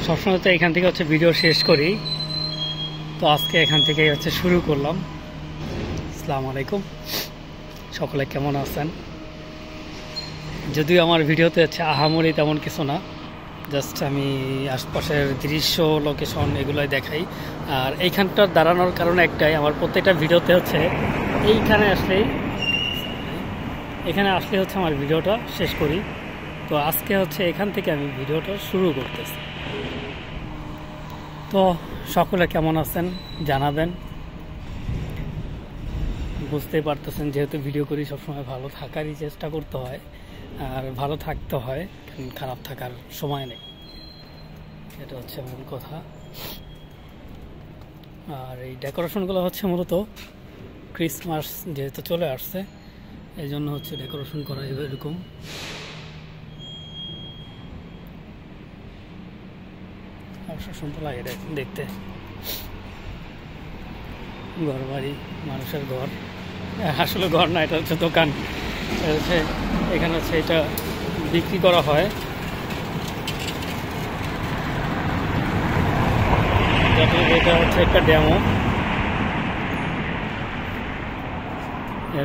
সবসময় তো এখান থেকে হচ্ছে ভিডিও শেষ করি, তো আজকে এখান থেকে হচ্ছে শুরু করলাম। আসসালামু আলাইকুম, সকলে কেমন আছেন? যদিও আমার ভিডিওতে হচ্ছে আহামরি তেমন কিছু না, জাস্ট আমি আশপাশের দৃশ্য, লোকেশন এগুলোই দেখাই। আর এইখানটার দাঁড়ানোর কারণ একটাই, আমার প্রত্যেকটা ভিডিওতে হচ্ছে এখানে আসলে হচ্ছে আমার ভিডিওটা শেষ করি। তো আজকে হচ্ছে এখান থেকে আমি ভিডিওটা শুরু করতেছি। তো সকলে কেমন আছেন জানাবেন। বুঝতেই পারতেছেন, যেহেতু ভিডিও করি সবসময় ভালো থাকারই চেষ্টা করতে হয়, আর ভালো থাকতে হয়, খারাপ থাকার সময় নেই, এটা হচ্ছে মূল কথা। আর এই ডেকোরেশনগুলো হচ্ছে মূলত ক্রিসমাস যেহেতু চলে আসছে, এই জন্য হচ্ছে ডেকোরেশন করা এরকম। অবশ্য সুন্দর লাগে দেখতে, ঘর বাড়ি, মানুষের ঘর, আসলে ঘর না, এটা হচ্ছে দোকান। হচ্ছে এখানে হচ্ছে এটা বিক্রি করা হয়, এটা হচ্ছে একটা ডেমো।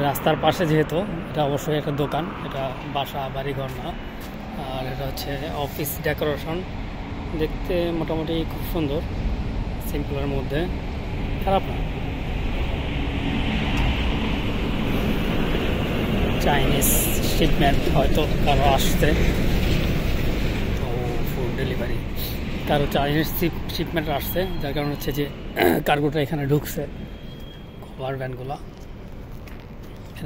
রাস্তার পাশে যেহেতু এটা অবশ্যই একটা দোকান, এটা বাসা বাড়ি ঘর না। আর এটা হচ্ছে অফিস ডেকোরেশন, দেখতে মোটামুটি খুব সুন্দর, সিম্পলের মধ্যে, খারাপ না। চাইনিজ শিপমেন্ট হয়তো কারো আসছে, তো ফুড ডেলিভারি কারো চাইনিজ শিপমেন্ট আসছে, যার কারণ হচ্ছে যে কার্গোটা এখানে ঢুকছে। কভার ভ্যানগুলো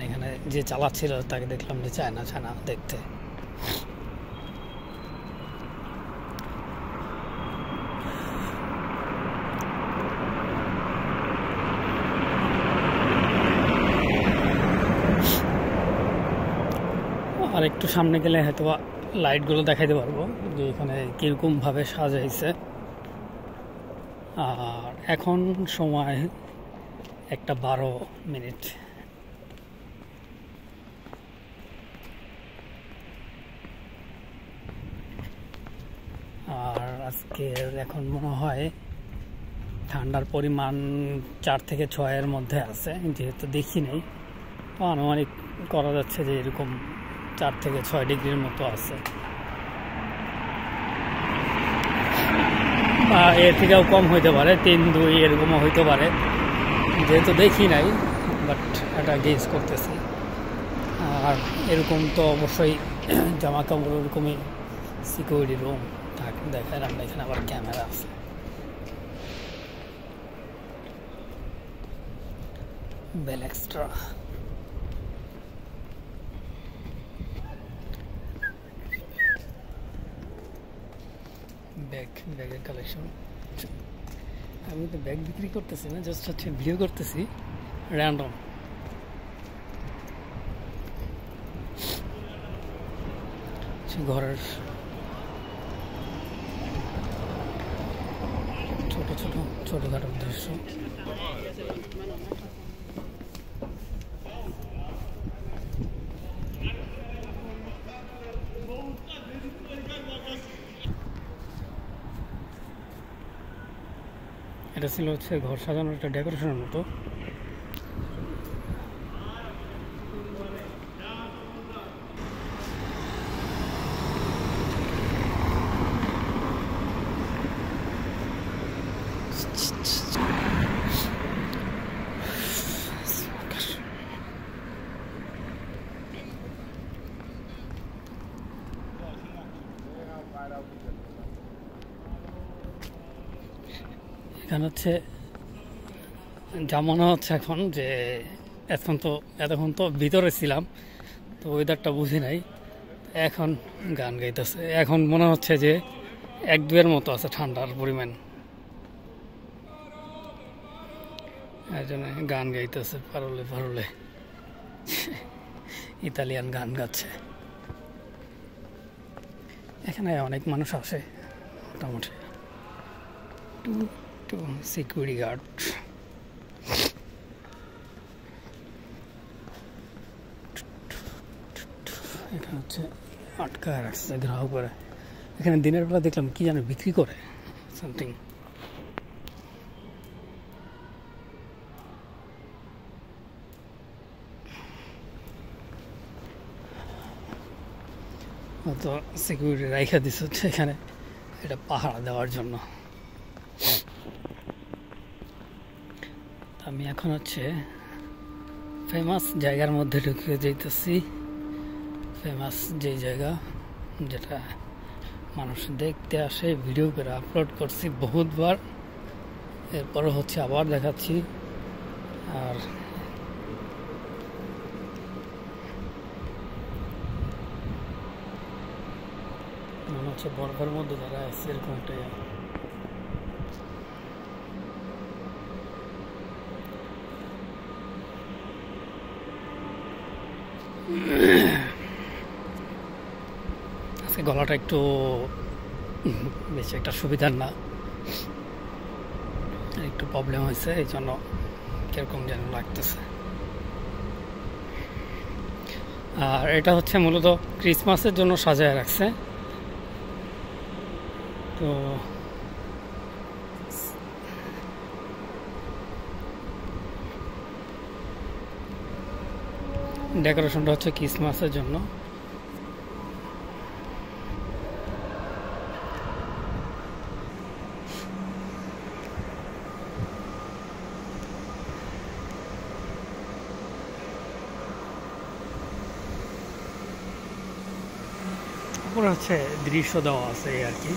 এখানে যে চালাচ্ছিল তাকে দেখলাম যে চায়না দেখতে। আর একটু সামনে গেলে হয়তো লাইটগুলো দেখাইতে পারবো যে এখানে কীরকমভাবে সাজাইছে। আর এখন সময় 1:12। আর আজকে এখন মনে হয় ঠান্ডার পরিমাণ 4 থেকে 6 মধ্যে আছে, যেহেতু দেখি নেই, তো আনুমানিক করা যাচ্ছে যে এরকম 4 থেকে 6 ডিগ্রির মতো আছে, বা এর থেকেও কম হইতে পারে, 3-2 এরকমও হইতে পারে, যেহেতু দেখি নাই, বাট এটা গেস করতেছি। আর এরকম তো অবশ্যই জামা কাপড় ওরকমই সিকিউরিটি রুম দেখালাম, এখানে আবার ক্যামেরা আছে। বেল এক্সট্রা, ব্যাগের কালেকশন। আমি তো ব্যাগ বিক্রি করতেছি না, জাস্ট হচ্ছে ভিডিও করতেছি র্যান্ডম। ঘরের ছোটখাটো দৃশ্য। এটা ছিল হচ্ছে ঘর সাজানোর একটা ডেকোরেশনের মতো। এখানে হচ্ছে যা মনে হচ্ছে এখন যে এতক্ষণ তো ভিতরে ছিলাম, তো ওয়েদারটা বুঝি নাই, এখন গান গাইতেছে। এখন মনে হচ্ছে যে 1-2 মতো আছে ঠান্ডার পরিমাণ, এই জন্য গান গাইতেছে পারলে ইতালিয়ান গান গাচ্ছে। এখানে অনেক মানুষ আসে, মোটামুটি সিকিউরিটি গার্ড। এখানে হচ্ছে আটকা রাখছে গ্রাহক করে। এখানে দিনের বেলা দেখলাম কি যেন বিক্রি করে, সামথিং। তো সিকিউরিটি রাইখা দিচ্ছে হচ্ছে এখানে এটা পাহারা দেওয়ার জন্য। আমি এখন হচ্ছে ফেমাস জায়গার মধ্যে ঢুকে যেতেছি। ফেমাস যে জায়গা যেটা মানুষ দেখতে আসে, ভিডিও করে আপলোড করছি বহুতবার, এরপরে হচ্ছে আবার দেখাচ্ছি। আর মনে হচ্ছে বরফের মধ্যে যারা আছে এরকম একটা আজকে গলাটা একটু বেশি একটা সুবিধার না, একটু প্রবলেম হয়েছে, এই জন্য কিরকম যেন লাগতেছে। আর এটা হচ্ছে মূলত ক্রিসমাসের জন্য সাজায় রাখছে। তো ডেকোরেশনটা হচ্ছে ক্রিসমাসের জন্য। উপরে হচ্ছে দৃশ্য দেওয়া আছে এই আর কি।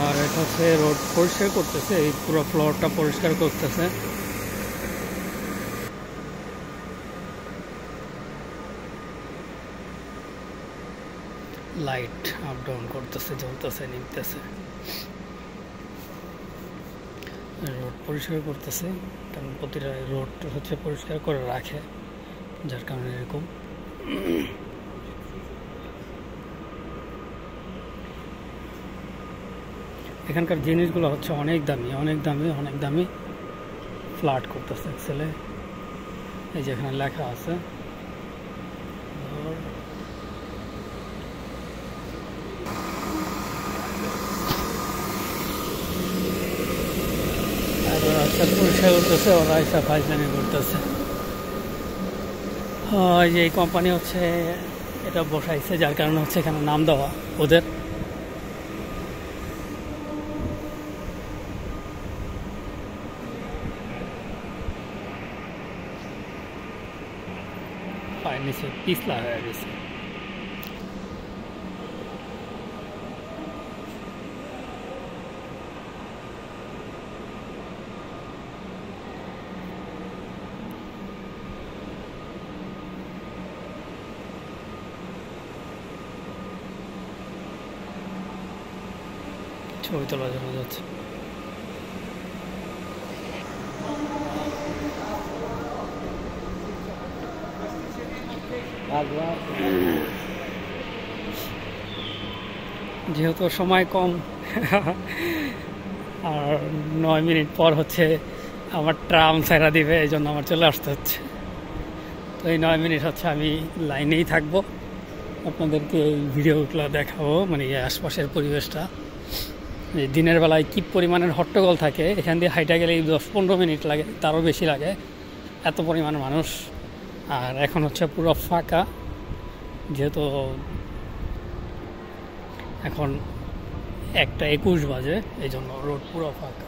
আর এটা হচ্ছে রোড পরিষ্কার করতেছে, এই পুরো ফ্লোরটা পরিষ্কার করতেছে। লাইট আপ ডাউন করতেছে, জ্বলতেছে, নিমতেছে। রোড পরিষ্কার করতেছে, কারণ প্রতিটা রোড হচ্ছে পরিষ্কার করে রাখে, যার কারণে এরকম। এখানকার জিনিসগুলো হচ্ছে অনেক দামি, অনেক দামি, অনেক দামি। ফ্ল্যাট করতেছে ছেলে, এই যে এখানে লেখা আছে। পরিষ্কার করতেছে, ওরা এসব ফাইজলামি করতেছে। যে এই কোম্পানি হচ্ছে এটা বসাইছে, যার কারণে হচ্ছে এখানে নাম দেওয়া ওদের। পায়ের নিচে পিছলা হয়ে গেছে। ছবি তোলার জন্য যাচ্ছে। যেহেতু সময় কম আর 9 মিনিট পর হচ্ছে আমার ট্রাম ছেড়া দিবে, এই জন্য আমার চলে আসতে হচ্ছে। তো এই 9 মিনিট হচ্ছে আমি লাইনেই থাকবো, আপনাদেরকে এই ভিডিওগুলো দেখাবো, মানে এই আশপাশের পরিবেশটা। দিনের বেলায় কী পরিমাণের হট্টগোল থাকে, এখান দিয়ে হাইটা গেলে 10-15 মিনিট লাগে, তারও বেশি লাগে, এত পরিমাণ মানুষ। আর এখন হচ্ছে পুরো ফাঁকা, যেহেতু এখন 1:21 বাজে, এই জন্য রোড পুরো ফাঁকা।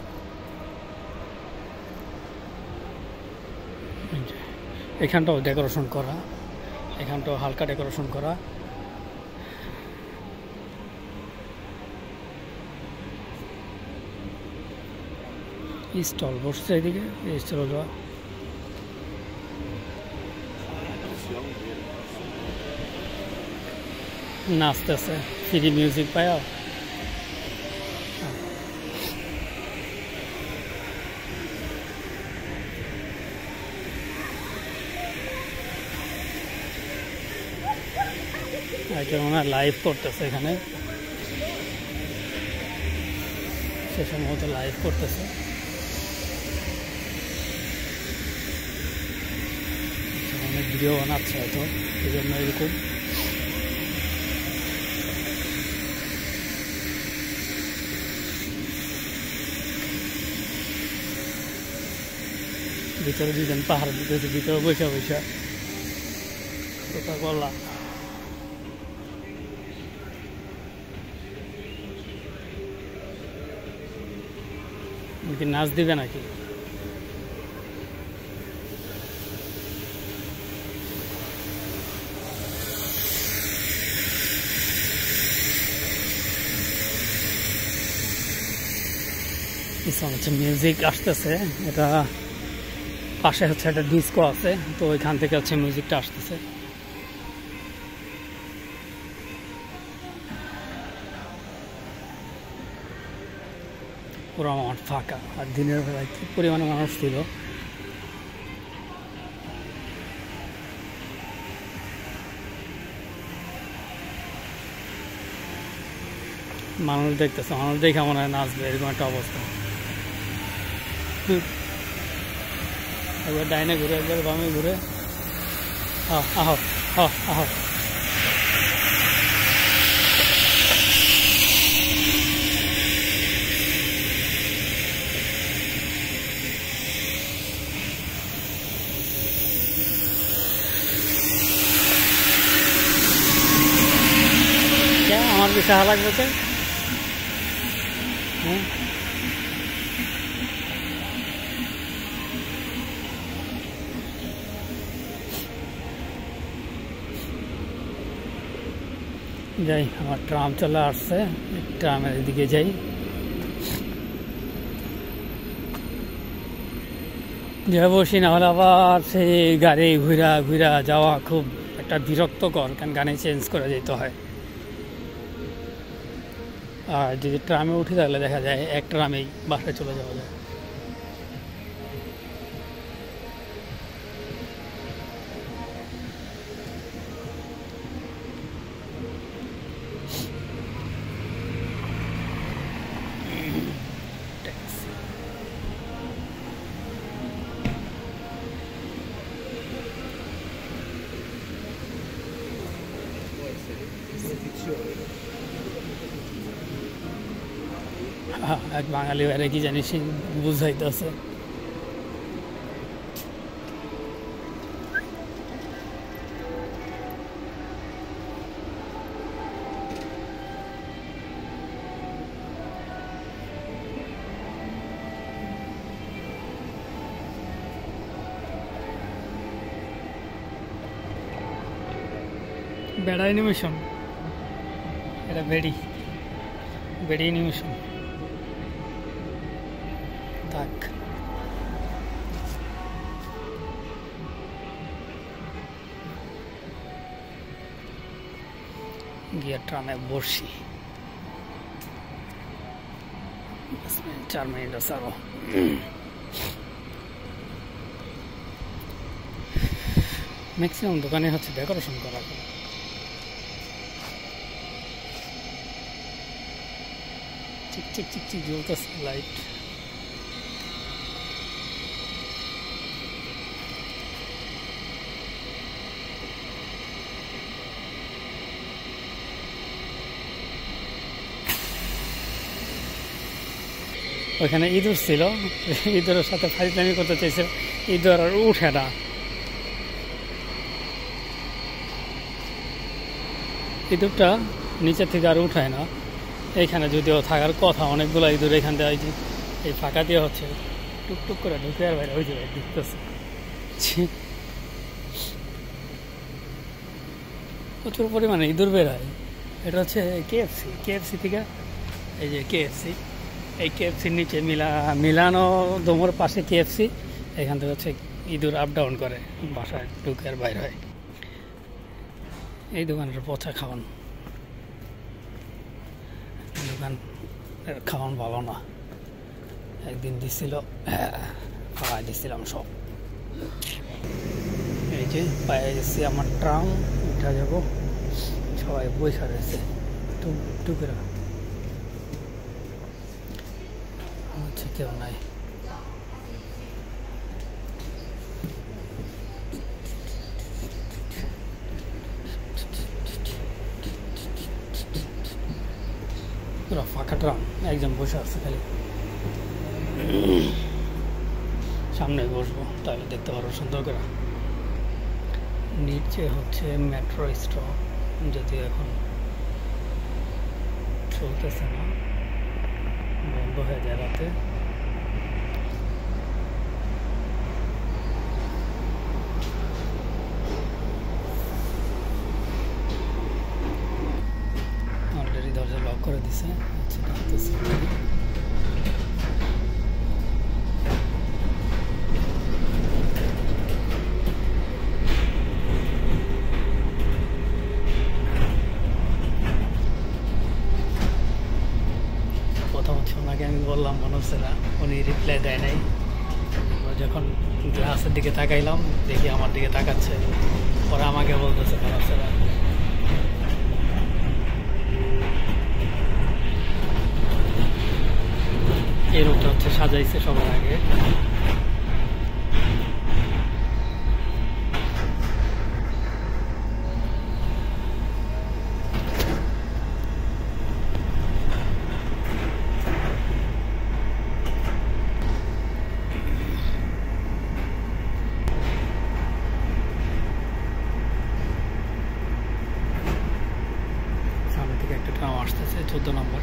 এখানটাও ডেকোরেশন করা, এখানটাও হালকা ডেকোরেশন করা। স্টল বসছে এদিকে, এই স্টল নাচতেছে, ফ্রি মিউজিক পায়। এটা মনে হয় লাইভ করতেছে এখানে, সে সম্ভবত লাইভ করতেছে। অনেক ভিডিও বানাচ্ছে হয়তো, এই জন্য এরকম। ভিতরে দুজন পাহাড় দিতেছে, ভিতরে বসে বসে কথা বললাম। কি নাচ দিবে নাকি? হচ্ছে মিউজিক আসতেছে, এটা পাশে হচ্ছে একটা ডিস্কো আছে, তো ওইখান থেকে হচ্ছে মিউজিকটা আসতেছে। পুরো মাঠ ফাঁকা, আর দিনের বেলায় কি পরিমাণে মানুষ ছিল। মানুষ দেখতেছে, মানুষ দেখে মনে হয় নাচবে, এরকম একটা অবস্থা। একবার ডাইনে ঘুরে, একবার বামে ঘুরে, আহ আহ আহ আমার বেশি হালাক বলতে যাই। আমার ট্রাম চলে আসছে, ট্রামের দিকে যাই। যে বসি, না হলে আবার সেই গাড়ি ঘুরা ঘুরা যাওয়া খুব একটা বিরক্তকর, কারণ গাড়ি চেঞ্জ করে যেতে হয়। আর যদি ট্রামে উঠে তাহলে দেখা যায় এক ট্রামেই বাসায় চলে যাওয়া যায়। এক বাঙালি বাইরে কি জানিস বুঝাইতেছে। বেড়া অ্যানিমেশন, এটা বেড়ি অ্যানিমেশন। থাক, গিয়ে ট্রামে বসি। 4 মিনিট আছে আরো। ম্যাক্সিমাম দোকানে হচ্ছে ডেকোরেশন করা। চিক চিক চিক চিক জ্বলতেছে লাইট। ওইখানে ইঁদুর ছিল, ইঁদুরের সাথে ফাইজলামি করতে চাইছে, ইঁদুর আর উঠে না। ইঁদুরটা নিচে থেকে আর উঠায় না। এইখানে যদিও থাকার কথা, অনেকগুলো ইঁদুর এখান দিয়ে এই ফাঁকা দিয়ে হচ্ছে টুকটুক করে ঢুকে আর বাইরে ওই যে ঢুকতেছে। প্রচুর পরিমাণে ইঁদুর বের হয়। এটা হচ্ছে কেএফসি থেকে, এই যে কেএফসি, এই কেএফসির নিচে মিলানো দোমোর পাশে কেএফসি। এখান থেকে হচ্ছে ইঁদুর আপ ডাউন করে, বাসায় ঢুকে আর বাইরে হয়। এই দোকানের পচা খাওয়ান, দোকান খাওয়ান ভালো না। একদিন দিছিল, খাওয়াই দিছিলাম সব। এই যে পায়ে গেছি আমার ট্রাম, উঠা যাব। সবাই বসে রয়েছে টুকরা, হচ্ছে কেউ নাই। পুরো ফাঁকা ট্রাম, একজন বসে আছে খালি। সামনে বসবো, তাহলে দেখতে পারবো সুন্দর করে। নিচে হচ্ছে মেট্রো স্টপ, যদি এখন চলতেছে না, বন্ধ হয়ে যায় রাতে। অলরেডি দরজা লক করে দিছে, ওনাকে আমি বললাম মনোজরা, উনি রিপ্লাই দেয় নাই। যখন গ্লাসের দিকে তাকাইলাম, দেখি আমার দিকে তাকাচ্ছে, পরে আমাকে বলতেছে মনোজরা। এই রুটটা হচ্ছে সাজাইছে সবার আগে। সামনে থেকে একটা ট্রাম আসতেছে 14 নম্বর।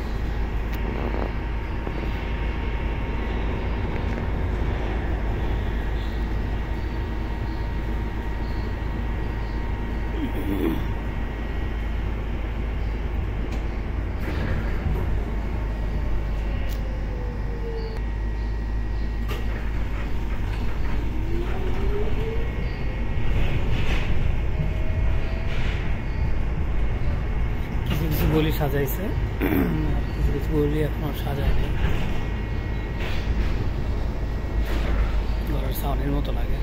কিছু কিছু গলি সাজাইছে, কিছু কিছু গলি এখনো সাজায় নেই। ঘরের সাউন্ডের মতো লাগে।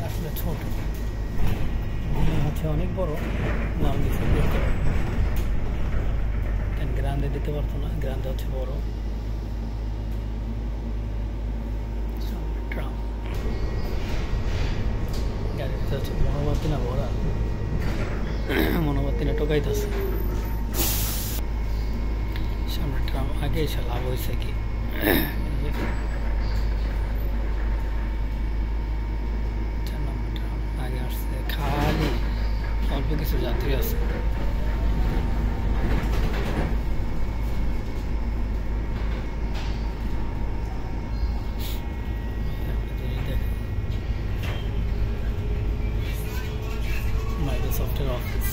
আসলে ছোট হচ্ছে, অনেক বড় নাম দিচ্ছে, গ্রান্দে দিতে পারতো না, গ্রান্দে হচ্ছে বড়। ট্রাম গাড়িতে হচ্ছে মনোবর্তী না ভরা, মনোবর্তী না টোকাইতেছে। সামনে ট্রাম আগে এসে লাভ হয়েছে কি, আগে আসছে খালি অল্প কিছু যাত্রী আছে। মাইক্রোসফটের অফিস,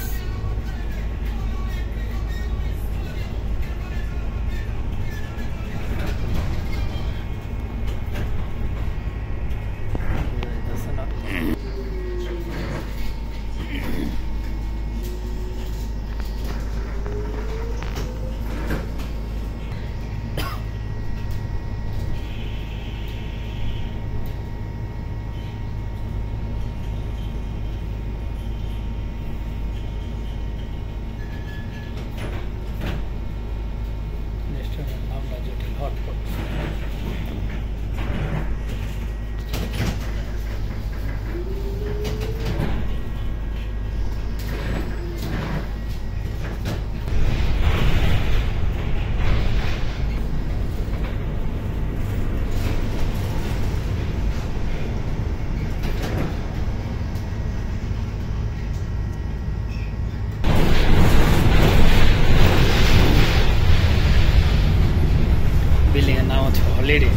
হটপট। বিল্ডিং এর নাম হচ্ছে হলিডে।